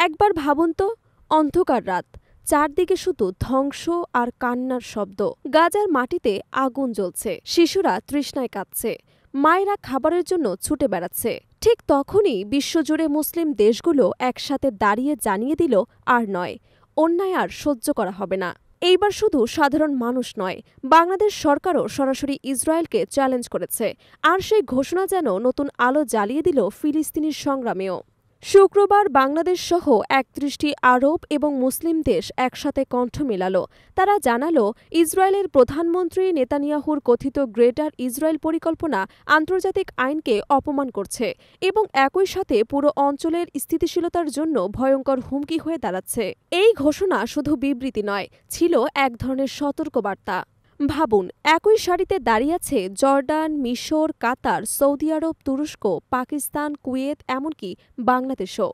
একবার ভাবুন তো, অন্ধকার রাত, চারদিকে শুধু ধ্বংস আর কান্নার শব্দ। গাজার মাটিতে আগুন জ্বলছে, শিশুরা তৃষ্ণায় কাঁদছে, মায়েরা খাবারের জন্য ছুটে বেড়াচ্ছে। ঠিক তখনই বিশ্বজুড়ে মুসলিম দেশগুলো একসাথে দাঁড়িয়ে জানিয়ে দিল, আর নয়, অন্যায় আর সহ্য করা হবে না। এইবার শুধু সাধারণ মানুষ নয়, বাংলাদেশ সরকারও সরাসরি ইসরায়েলকে চ্যালেঞ্জ করেছে। আর সেই ঘোষণা যেন নতুন আলো জ্বালিয়ে দিল ফিলিস্তিনির সংগ্রামেও। শুক্রবার বাংলাদেশ সহ ৩১টি আরব এবং মুসলিম দেশ একসাথে কণ্ঠ মেলাল। তারা জানালো, ইসরায়েলের প্রধানমন্ত্রী নেতানিয়াহুর কথিত গ্রেটার ইসরায়েল পরিকল্পনা আন্তর্জাতিক আইনকে অপমান করছে এবং একই সাথে পুরো অঞ্চলের স্থিতিশীলতার জন্য ভয়ঙ্কর হুমকি হয়ে দাঁড়াচ্ছে। এই ঘোষণা শুধু বিবৃতি নয়, ছিল এক ধরনের সতর্কবার্তা। ভাবুন, একই সারিতে দাঁড়িয়ে আছে জর্ডান, মিশর, কাতার, সৌদি আরব, তুরস্ক, পাকিস্তান, কুয়েত, এমনকি বাংলাদেশও।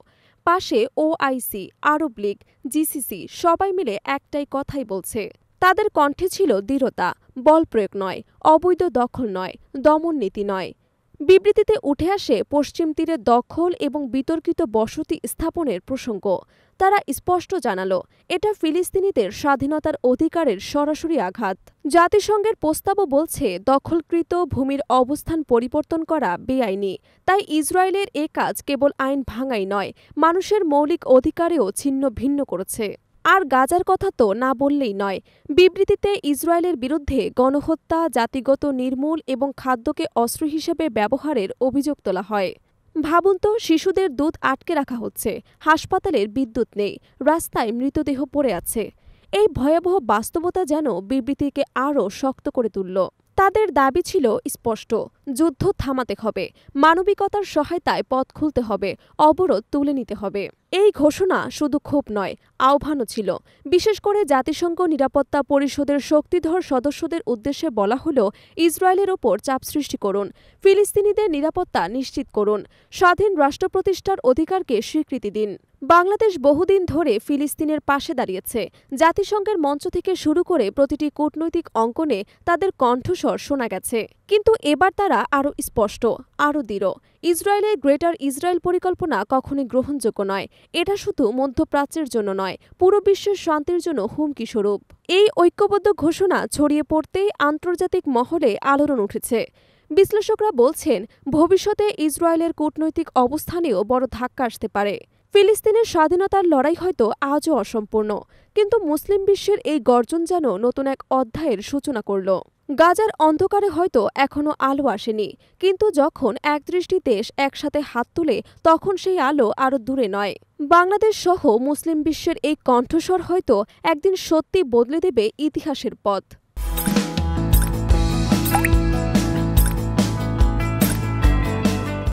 পাশে ওআইসি, আরব লীগ, জিসিসি, সবাই মিলে একটাই কথাই বলছে। তাদের কণ্ঠে ছিল দৃঢ়তা, বল প্রয়োগ নয়, অবৈধ দখল নয়, দমন নীতি নয়। বিবৃতিতে উঠে আসে পশ্চিম তীরে দখল এবং বিতর্কিত বসতি স্থাপনের প্রসঙ্গ। তারা স্পষ্ট জানালো, এটা ফিলিস্তিনিদের স্বাধীনতার অধিকারের সরাসরি আঘাত। জাতিসংঘের প্রস্তাবও বলছে, দখলকৃত ভূমির অবস্থান পরিবর্তন করা বেআইনি। তাই ইসরায়েলের এ কাজ কেবল আইন ভাঙাই নয়, মানুষের মৌলিক অধিকারেও ছিন্ন ভিন্ন করেছে। আর গাজার কথা তো না বললেই নয়। বিবৃতিতে ইসরায়েলের বিরুদ্ধে গণহত্যা, জাতিগত নির্মূল এবং খাদ্যকে অস্ত্র হিসেবে ব্যবহারের অভিযোগ তোলা হয়। ভাবুন তো, শিশুদের দুধ আটকে রাখা হচ্ছে, হাসপাতালের বিদ্যুৎ নেই, রাস্তায় মৃতদেহ পড়ে আছে। এই ভয়াবহ বাস্তবতা যেন বিবৃতিকে আরও শক্ত করে তুলল। তাদের দাবি ছিল স্পষ্ট, যুদ্ধ থামাতে হবে, মানবিকতার সহায়তায় পথ খুলতে হবে, অবরোধ তুলে নিতে হবে। এই ঘোষণা শুধু ক্ষোভ নয়, আহ্বানও ছিল। বিশেষ করে জাতিসংঘ নিরাপত্তা পরিষদের শক্তিধর সদস্যদের উদ্দেশ্যে বলা হলো, ইসরায়েলের ওপর চাপ সৃষ্টি করুন, ফিলিস্তিনিদের নিরাপত্তা নিশ্চিত করুন, স্বাধীন রাষ্ট্র প্রতিষ্ঠার অধিকারকে স্বীকৃতি দিন। বাংলাদেশ বহুদিন ধরে ফিলিস্তিনের পাশে দাঁড়িয়েছে। জাতিসংঘের মঞ্চ থেকে শুরু করে প্রতিটি কূটনৈতিক অঙ্গনে তাদের কণ্ঠস্বর শোনা গেছে। কিন্তু এবার তারা আরও স্পষ্ট, আরও দৃঢ়। ইসরায়েলের গ্রেটার ইসরায়েল পরিকল্পনা কখনোই গ্রহণযোগ্য নয়। এটা শুধু মধ্যপ্রাচ্যের জন্য নয়, পুরো বিশ্বের শান্তির জন্য হুমকি স্বরূপ। এই ঐক্যবদ্ধ ঘোষণা ছড়িয়ে পড়তেই আন্তর্জাতিক মহলে আলোড়ন উঠেছে। বিশ্লেষকরা বলছেন, ভবিষ্যতে ইসরায়েলের কূটনৈতিক অবস্থানেও বড় ধাক্কা আসতে পারে। ফিলিস্তিনের স্বাধীনতার লড়াই হয়তো আজও অসম্পূর্ণ, কিন্তু মুসলিম বিশ্বের এই গর্জন যেন নতুন এক অধ্যায়ের সূচনা করল। গাজার অন্ধকারে হয়তো এখনো আলো আসেনি, কিন্তু যখন ৩১টি দেশ একসাথে হাত তুলে, তখন সেই আলো আরও দূরে নয়। বাংলাদেশ সহ মুসলিম বিশ্বের এই কণ্ঠস্বর হয়তো একদিন সত্যি বদলে দেবে ইতিহাসের পথ।